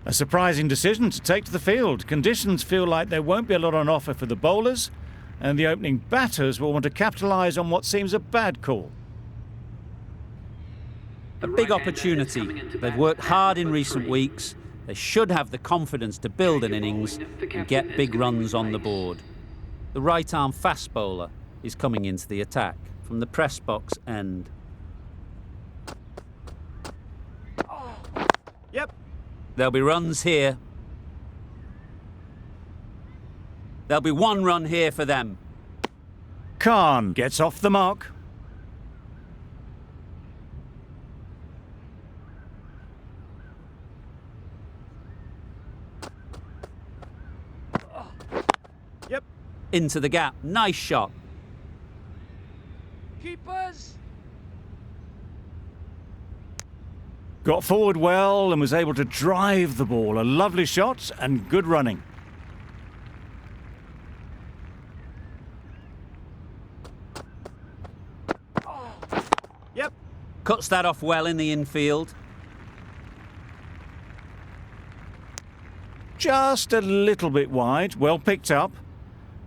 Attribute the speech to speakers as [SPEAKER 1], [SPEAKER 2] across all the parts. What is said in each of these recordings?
[SPEAKER 1] A surprising decision to take to the field. Conditions feel like there won't be a lot on offer for the bowlers, and the opening batters will want to capitalise on what seems a bad call.
[SPEAKER 2] A big opportunity. They've worked hard in recent weeks. They should have the confidence to build an innings and get big runs on the board. The right-arm fast bowler is coming into the attack from the press box end.
[SPEAKER 3] Yep.
[SPEAKER 2] There'll be runs here. There'll be 1 run here for them.
[SPEAKER 1] Khan gets off the mark.
[SPEAKER 3] Yep.
[SPEAKER 2] Into the gap. Nice shot.
[SPEAKER 3] Keepers.
[SPEAKER 1] Got forward well and was able to drive the ball. A lovely shot and good running.
[SPEAKER 3] Yep.
[SPEAKER 2] Cuts that off well in the infield.
[SPEAKER 1] Just a little bit wide. Well picked up.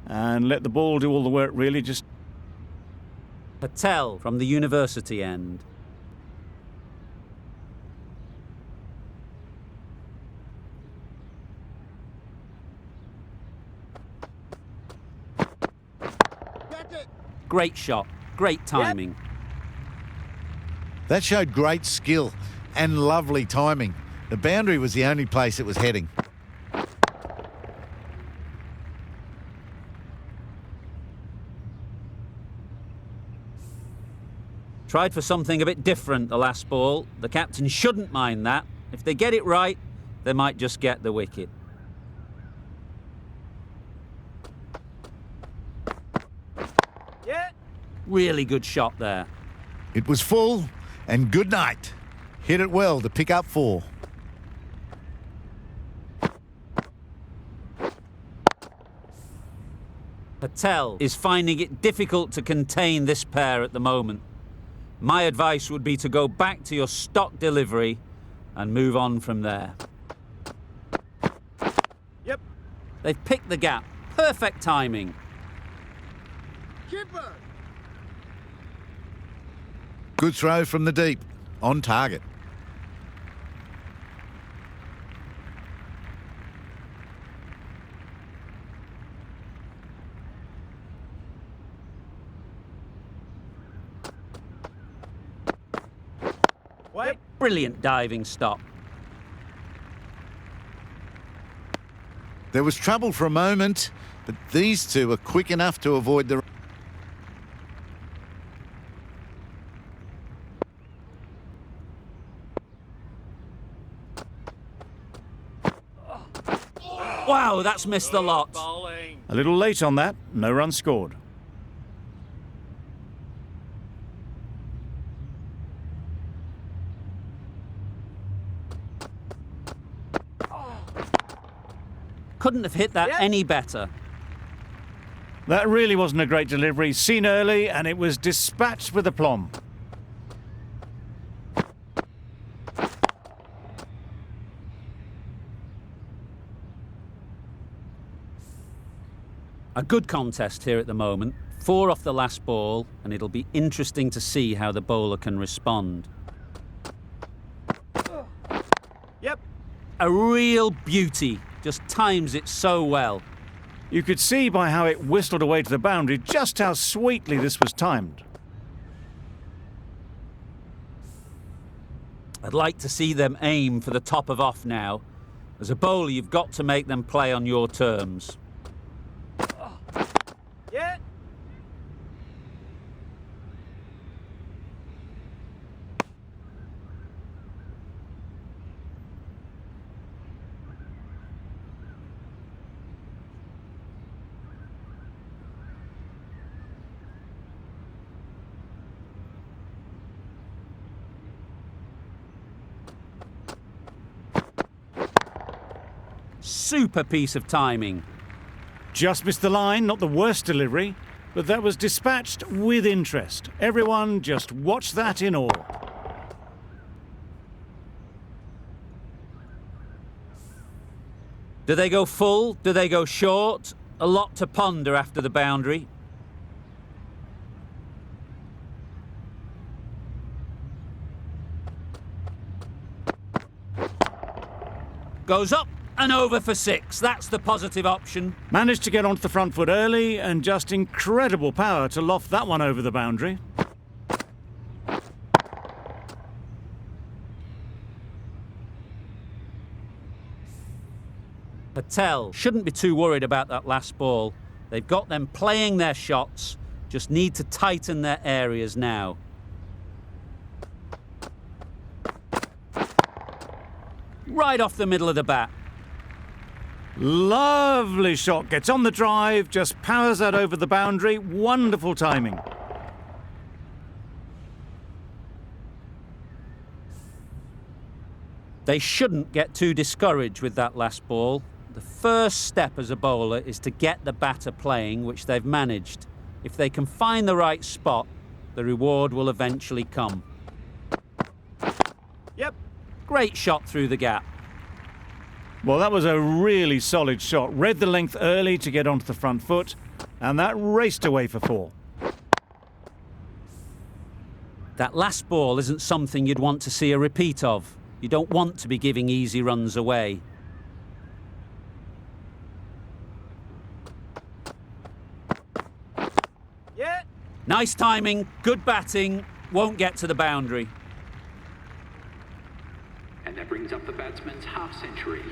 [SPEAKER 1] And let the ball do all the work, really. Just
[SPEAKER 2] Patel from the university end. Great shot, great timing.
[SPEAKER 4] That showed great skill and lovely timing. The boundary was the only place it was heading.
[SPEAKER 2] Tried for something a bit different the last ball. The captain shouldn't mind that. If they get it right, they might just get the wicket.
[SPEAKER 3] Yeah.
[SPEAKER 2] Really good shot there.
[SPEAKER 4] It was full and good night. Hit it well to pick up 4.
[SPEAKER 2] Patel is finding it difficult to contain this pair at the moment. My advice would be to go back to your stock delivery and move on from there.
[SPEAKER 3] Yep.
[SPEAKER 2] They've picked the gap. Perfect timing.
[SPEAKER 3] Keeper.
[SPEAKER 4] Good throw from the deep. On target.
[SPEAKER 3] Wait.
[SPEAKER 2] Brilliant diving stop.
[SPEAKER 4] There was trouble for a moment, but these two are quick enough to avoid the...
[SPEAKER 2] Wow, that's missed the lot.
[SPEAKER 1] a little late on that. No run scored.
[SPEAKER 2] Couldn't have hit that any better.
[SPEAKER 1] That really wasn't a great delivery. Seen early, and it was dispatched with aplomb.
[SPEAKER 2] A good contest here at the moment. 4 off the last ball, and it'll be interesting to see how the bowler can respond.
[SPEAKER 3] Yep.
[SPEAKER 2] A real beauty. Just times it so well.
[SPEAKER 1] You could see by how it whistled away to the boundary just how sweetly this was timed.
[SPEAKER 2] I'd like to see them aim for the top of off now. As a bowler, you've got to make them play on your terms.
[SPEAKER 3] Yeah.
[SPEAKER 2] Super piece of timing.
[SPEAKER 1] Just missed the line, not the worst delivery, but that was dispatched with interest. Everyone just watched that in awe.
[SPEAKER 2] Do they go full? Do they go short? A lot to ponder after the boundary. Goes up and over for 6. That's the positive option.
[SPEAKER 1] Managed to get onto the front foot early and just incredible power to loft that one over the boundary.
[SPEAKER 2] Patel shouldn't be too worried about that last ball. They've got them playing their shots, just need to tighten their areas now. Right off the middle of the bat.
[SPEAKER 1] Lovely shot. Gets on the drive, just powers that over the boundary. Wonderful timing.
[SPEAKER 2] They shouldn't get too discouraged with that last ball. The first step as a bowler is to get the batter playing, which they've managed. If they can find the right spot, the reward will eventually come.
[SPEAKER 3] Yep.
[SPEAKER 2] Great shot through the gap.
[SPEAKER 1] Well, that was a really solid shot. Read the length early to get onto the front foot, and that raced away for 4.
[SPEAKER 2] That last ball isn't something you'd want to see a repeat of. You don't want to be giving easy runs away.
[SPEAKER 3] Yeah.
[SPEAKER 2] Nice timing, good batting, won't get to the boundary.
[SPEAKER 5] And that brings up the batsman's half-century.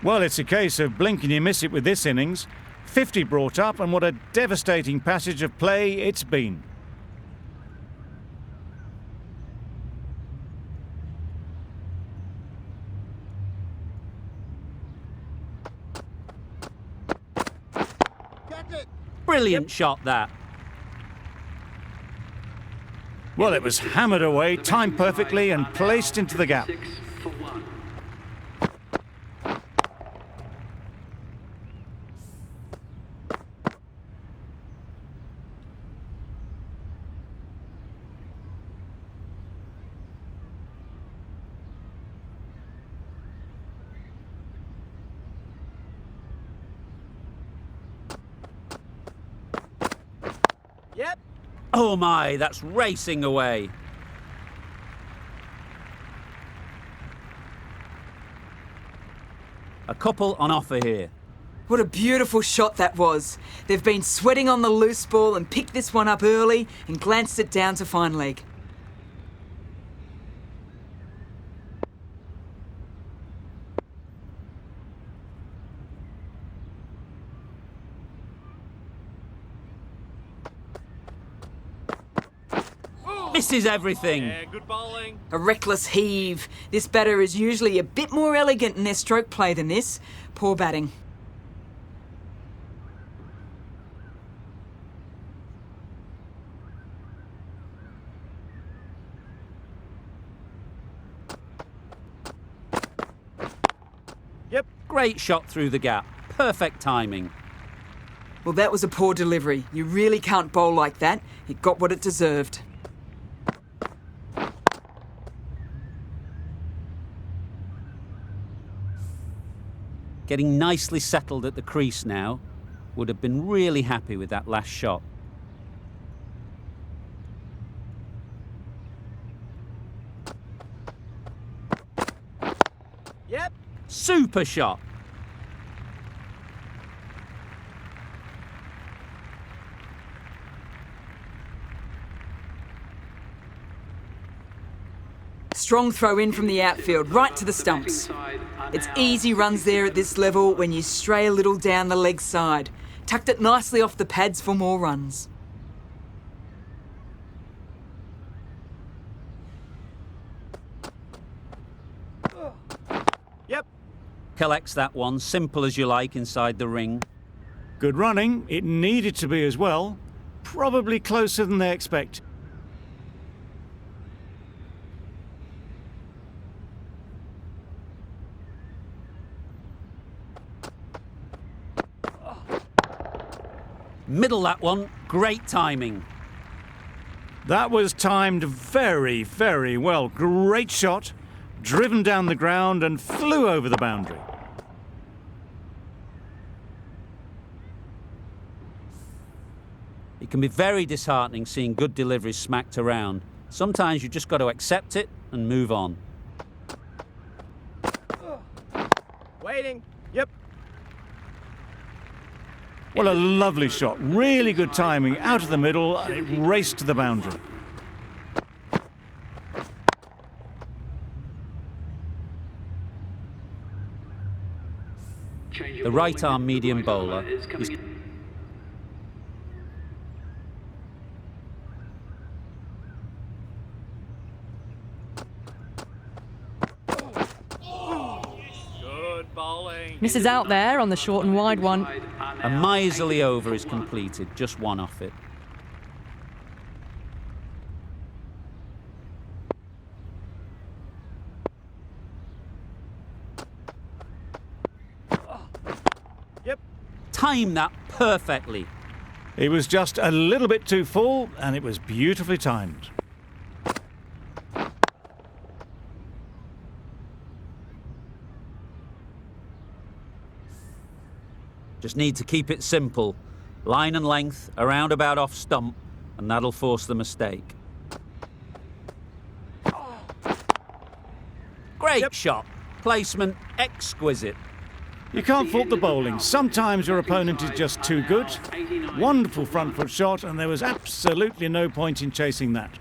[SPEAKER 1] Well, it's a case of blink and you miss it with this innings. 50 brought up, and what a devastating passage of play it's been.
[SPEAKER 2] Brilliant shot, that.
[SPEAKER 1] Well, it was hammered away, timed perfectly and placed into the gap.
[SPEAKER 5] 6 for 1.
[SPEAKER 3] Yep.
[SPEAKER 2] Oh my, that's racing away. A couple on offer here.
[SPEAKER 6] What a beautiful shot that was. They've been sweating on the loose ball and picked this one up early and glanced it down to fine leg.
[SPEAKER 2] Misses everything.
[SPEAKER 3] Yeah, good bowling.
[SPEAKER 6] A reckless heave. This batter is usually a bit more elegant in their stroke play than this. Poor batting.
[SPEAKER 3] Yep.
[SPEAKER 2] Great shot through the gap. Perfect timing.
[SPEAKER 6] Well, that was a poor delivery. You really can't bowl like that. It got what it deserved.
[SPEAKER 2] Getting nicely settled at the crease now. Would have been really happy with that last shot.
[SPEAKER 3] Yep.
[SPEAKER 2] Super shot.
[SPEAKER 6] Strong throw in from the outfield, right to the stumps. It's easy runs there at this level when you stray a little down the leg side. Tucked it nicely off the pads for more runs.
[SPEAKER 3] Yep.
[SPEAKER 2] Collects that one, simple as you like inside the ring.
[SPEAKER 1] Good running. It needed to be as well. Probably closer than they expect.
[SPEAKER 2] Middle that one, great timing.
[SPEAKER 1] That was timed very, very well. Great shot. Driven down the ground and flew over the boundary.
[SPEAKER 2] It can be very disheartening seeing good deliveries smacked around. Sometimes you just got to accept it and move on.
[SPEAKER 3] Waiting. Yep.
[SPEAKER 1] Well, a lovely shot. Really good timing. Out of the middle, and it raced to the boundary.
[SPEAKER 2] The right-arm medium bowler is
[SPEAKER 3] Good bowling.
[SPEAKER 7] Misses out there on the short and wide one.
[SPEAKER 2] a miserly over is completed, just one off it.
[SPEAKER 3] Yep.
[SPEAKER 2] Time that perfectly.
[SPEAKER 1] It was just a little bit too full, and it was beautifully timed.
[SPEAKER 2] Just need to keep it simple. Line and length, around about off stump, and that'll force the mistake. Great
[SPEAKER 3] Yep.
[SPEAKER 2] shot. Placement exquisite.
[SPEAKER 1] You can't fault the bowling. Sometimes your opponent is just too good. Wonderful front foot shot, and there was absolutely no point in chasing that.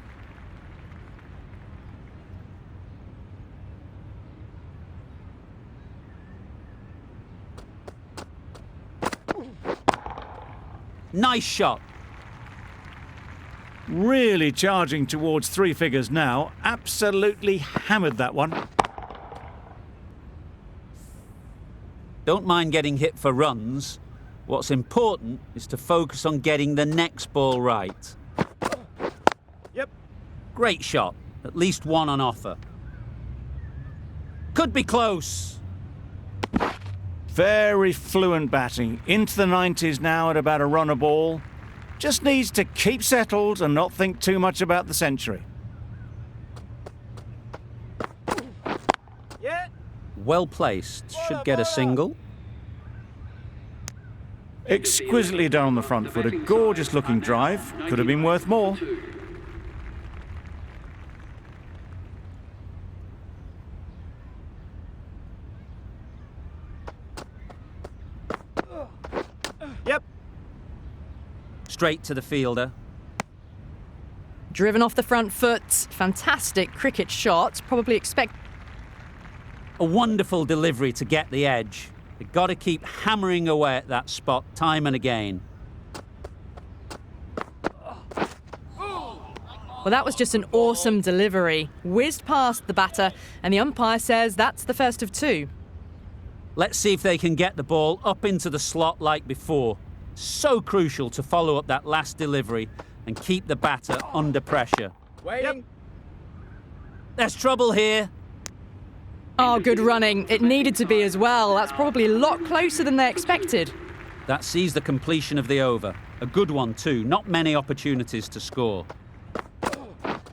[SPEAKER 2] Nice shot.
[SPEAKER 1] Really charging towards three figures now. Absolutely hammered that one.
[SPEAKER 2] Don't mind getting hit for runs. What's important is to focus on getting the next ball right.
[SPEAKER 3] Yep.
[SPEAKER 2] Great shot. At least one on offer. Could be close.
[SPEAKER 1] Very fluent batting. Into the 90s now at about a run a ball. Just needs to keep settled and not think too much about the century.
[SPEAKER 3] Yeah.
[SPEAKER 2] Well placed. Should get a single.
[SPEAKER 1] Exquisitely done on the front foot. A gorgeous looking drive. Could have been worth more.
[SPEAKER 3] Yep.
[SPEAKER 2] Straight to the fielder.
[SPEAKER 7] Driven off the front foot. Fantastic cricket shot. Probably expect.
[SPEAKER 2] A wonderful delivery to get the edge. They've got to keep hammering away at that spot time and again.
[SPEAKER 7] Well, that was just an awesome delivery. Whizzed past the batter, and the umpire says that's the first of two.
[SPEAKER 2] Let's see if they can get the ball up into the slot like before. So crucial to follow up that last delivery and keep the batter under pressure.
[SPEAKER 3] Waiting.
[SPEAKER 2] There's trouble here.
[SPEAKER 7] Oh, good running. It needed to be as well. That's probably a lot closer than they expected.
[SPEAKER 2] That sees the completion of the over. A good one too. Not many opportunities to score.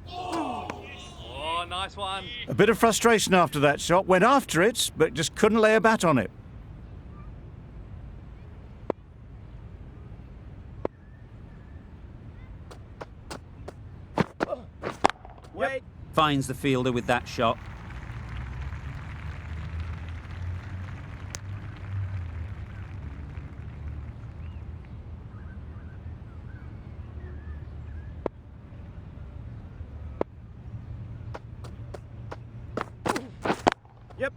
[SPEAKER 3] Oh, nice one.
[SPEAKER 1] A bit of frustration after that shot. Went after it, but just couldn't lay a bat on it.
[SPEAKER 3] Wait.
[SPEAKER 2] Finds the fielder with that shot.
[SPEAKER 3] Yep.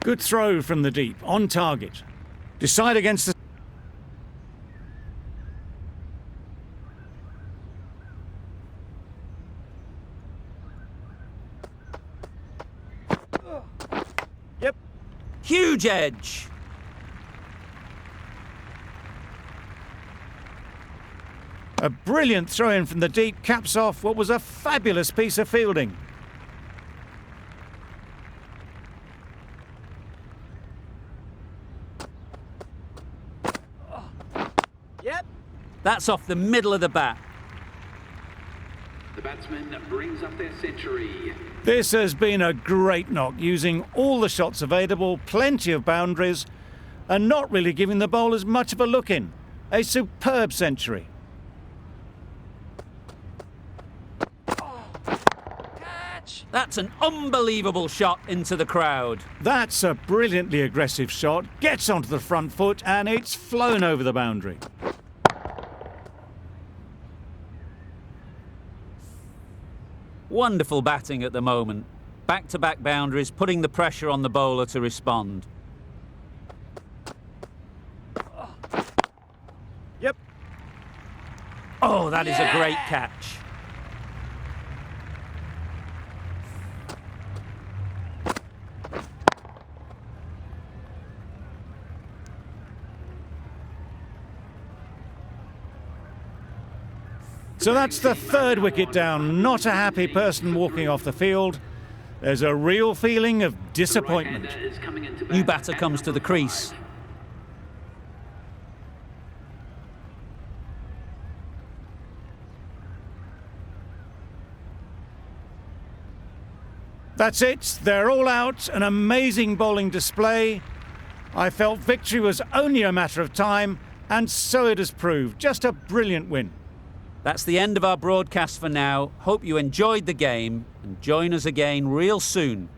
[SPEAKER 1] Good throw from the deep. On target. Decide against the...
[SPEAKER 3] Yep.
[SPEAKER 2] Huge edge.
[SPEAKER 1] A brilliant throw-in from the deep caps off what was a fabulous piece of fielding.
[SPEAKER 3] Yep.
[SPEAKER 2] That's off the middle of the bat.
[SPEAKER 5] The batsman brings up their century.
[SPEAKER 1] This has been a great knock, using all the shots available, plenty of boundaries, and not really giving the bowlers much of a look in. A superb century.
[SPEAKER 2] That's an unbelievable shot into the crowd.
[SPEAKER 1] That's a brilliantly aggressive shot, gets onto the front foot, and it's flown over the boundary.
[SPEAKER 2] Wonderful batting at the moment. Back-to-back boundaries, putting the pressure on the bowler to respond.
[SPEAKER 3] Yep.
[SPEAKER 2] Oh, that is a great catch.
[SPEAKER 1] So that's the third wicket down. Not a happy person walking off the field. There's a real feeling of disappointment.
[SPEAKER 2] New batter comes to the crease.
[SPEAKER 1] That's it. They're all out. An amazing bowling display. I felt victory was only a matter of time, and so it has proved. Just a brilliant win.
[SPEAKER 2] That's the end of our broadcast for now. Hope you enjoyed the game and join us again real soon